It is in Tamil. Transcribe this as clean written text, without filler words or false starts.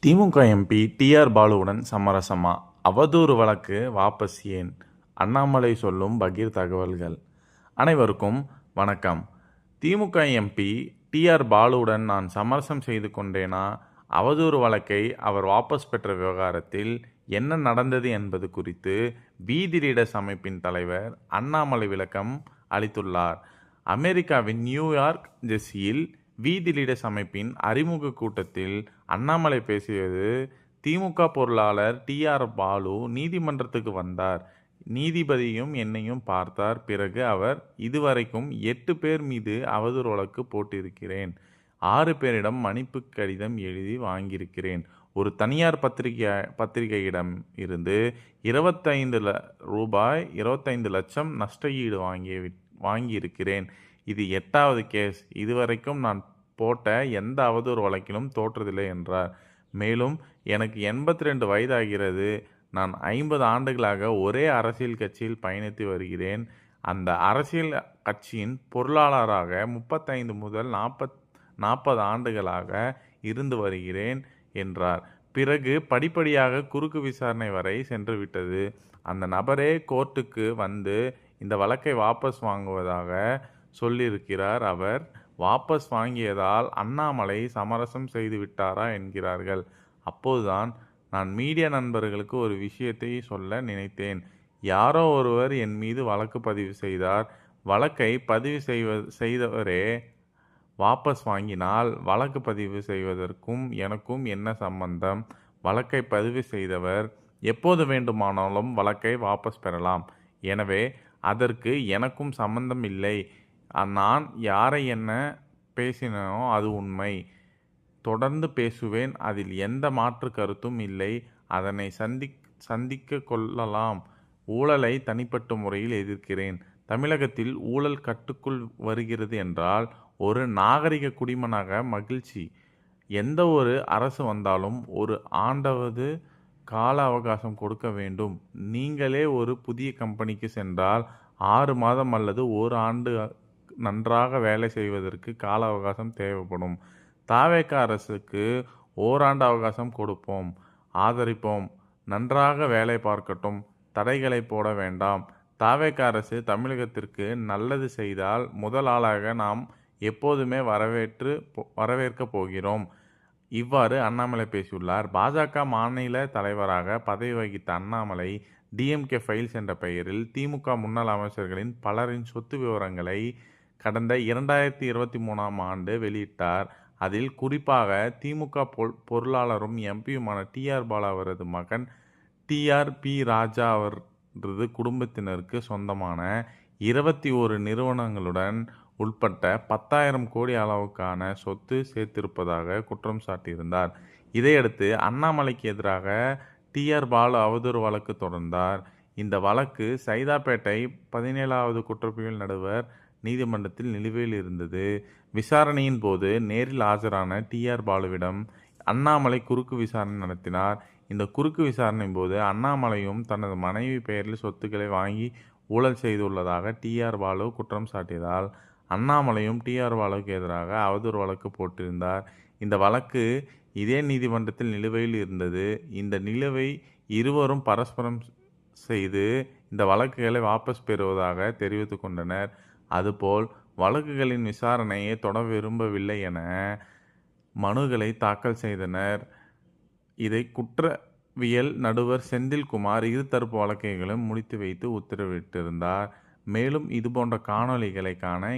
திமுக எம்பி டி.ஆர். பாலுவுடன் சமரசமா? அவதூறு வழக்கு வாபஸ் ஏன்? அண்ணாமலை சொல்லும் பகீர் தகவல்கள். அனைவருக்கும் வணக்கம். திமுக எம்பி டி.ஆர். பாலுவுடன் நான் சமரசம் செய்து கொண்டேனா? அவதூறு வழக்கை அவர் வாபஸ் பெற்ற விவகாரத்தில் என்ன நடந்தது என்பது குறித்து வீதி லீடர்ஸ் அமைப்பின் தலைவர் அண்ணாமலை விளக்கம் அளித்துள்ளார். அமெரிக்காவின் நியூயார்க் ஜெர்சியில் வீதி லீடர்ஸ் அமைப்பின் அறிமுக கூட்டத்தில் அண்ணாமலை பேசியது. திமுக பொருளாளர் டி.ஆர். பாலு நீதிமன்றத்துக்கு வந்தார். நீதிபதியும் என்னையும் பார்த்தார். பிறகு அவர், இதுவரைக்கும் 8 பேர் மீது அவதூறு வழக்கு போட்டிருக்கிறேன். 6 பேரிடம் மன்னிப்பு கடிதம் எழுதி வாங்கியிருக்கிறேன். ஒரு தனியார் பத்திரிகையிடம் இருந்து ரூபாய் 25 லட்சம் நஷ்ட ஈடு வாங்கியிருக்கிறேன். இது 8வது கேஸ். இதுவரைக்கும் நான் போட்ட எந்த அவதூறு வழக்கிலும் தோற்றதில்லை என்றார். மேலும், எனக்கு 82 வயதாகிறது. நான் 50 ஆண்டுகளாக ஒரே அரசியல் கட்சியில் பயணித்து வருகிறேன். அந்த அரசியல் கட்சியின் பொருளாளராக 35 முதல் 40 ஆண்டுகளாக இருந்து வருகிறேன் என்றார். பிறகு படிப்படியாக குறுக்கு விசாரணை வரை சென்றுவிட்டது. அந்த நபரே கோர்ட்டுக்கு வந்து இந்த வழக்கை வாபஸ் வாங்குவதாக சொல்லியிருக்கிறார். அவர் வாபஸ் வாங்கியதால் அண்ணாமலை சமரசம் செய்து விட்டாரா என்கிறார்கள். அப்போதுதான் நான் மீடியா நண்பர்களுக்கு ஒரு விஷயத்தை சொல்ல நினைத்தேன். யாரோ ஒருவர் என் மீது வழக்கு பதிவு செய்தார். வழக்கை பதிவு செய்தவரே வாபஸ் வாங்கினால் வழக்கு பதிவு செய்வதற்கும் எனக்கும் என்ன சம்பந்தம்? வழக்கை பதிவு செய்தவர் எப்போது வேண்டுமானாலும் வழக்கை வாபஸ் பெறலாம். எனவே அதற்கு எனக்கும் சம்பந்தம் இல்லை. நான் யாரை என்ன பேசினேனோ அது உண்மை. தொடர்ந்து பேசுவேன். அதில் எந்த மாற்று கருத்தும் இல்லை. அதனை சந்திக்க கொள்ளலாம். ஊழலை தனிப்பட்ட முறையில் எதிர்க்கிறேன். தமிழகத்தில் ஊழல் கட்டுக்குள் வருகிறது என்றால் ஒரு நாகரிக குடிமகனாக மகிழ்ச்சி. எந்த ஒரு அரசு வந்தாலும் ஒரு ஆண்டாவது கால அவகாசம் கொடுக்க வேண்டும். நீங்களே ஒரு புதிய கம்பெனிக்கு சென்றால் 6 மாதம் அல்லது 1 ஆண்டு நன்றாக வேலை செய்வதற்கு கால அவகாசம் தேவைப்படும். த.வெ.க. அரசுக்கு ஓராண்டு அவகாசம் கொடுப்போம், ஆதரிப்போம். நன்றாக வேலை பார்க்கட்டும். தடைகளை போட வேண்டாம். த.வெ.க. அரசு தமிழகத்திற்கு நல்லது செய்தால் முதல் ஆளாக நாம் எப்போதுமே வரவேற்கப் போகிறோம். இவ்வாறு அண்ணாமலை பேசியுள்ளார். பாஜக மாநில தலைவராக பதவி வகித்த அண்ணாமலை டி.எம்.கே. ஃபைல்ஸ் என்ற பெயரில் திமுக முன்னாள் அமைச்சர்களின் பலரின் சொத்து விவரங்களை கடந்த 2023ஆம் ஆண்டு வெளியிட்டார். அதில் குறிப்பாக திமுக பொருளாளரும் எம்பியுமான டி.ஆர். பாலு அவரது மகன் டி.ஆர். பி. ராஜா அவரது குடும்பத்தினருக்கு சொந்தமான 21 நிறுவனங்களுடன் உட்பட்ட 10,000 கோடி அளவுக்கான சொத்து சேர்த்திருப்பதாக குற்றம் சாட்டியிருந்தார். இதையடுத்து அண்ணாமலைக்கு எதிராக டி.ஆர். பாலு அவதூறு வழக்கு தொடர்ந்தார். இந்த வழக்கு சைதாப்பேட்டை 17வது குற்றப்பிரிவு நடுவர் நீதிமன்றத்தில் நிலுவையில் இருந்தது. விசாரணையின் போது நேரில் ஆஜரான டி.ஆர். பாலுவிடம் அண்ணாமலை குறுக்கு விசாரணை நடத்தினார். இந்த குறுக்கு விசாரணையின் போது அண்ணாமலையும் தனது மனைவி பெயரில் சொத்துக்களை வாங்கி ஊழல் செய்துள்ளதாக டி.ஆர். பாலு குற்றம் சாட்டியதால் அண்ணாமலையும் டி.ஆர். பாலுவுக்கு எதிராக அவதூறு வழக்கு போட்டிருந்தார். இந்த வழக்கு இதே நீதிமன்றத்தில் நிலுவையில் இருந்தது. இந்த நிலுவை இருவரும் பரஸ்பரம் செய்து இந்த வழக்குகளை வாபஸ் பெறுவதாக தெரிவித்து கொண்டனர். அதுபோல் வழக்குகளின் விசாரணையை தொடர விரும்பவில்லை என மனுக்களை தாக்கல் செய்தனர். இதை குற்றவியல் நடுவர் செந்தில்குமார் இருதரப்பு வழக்குகளையும் முடித்து வைத்து உத்தரவிட்டிருந்தார். மேலும் இதுபோன்ற காணொளிகளை காண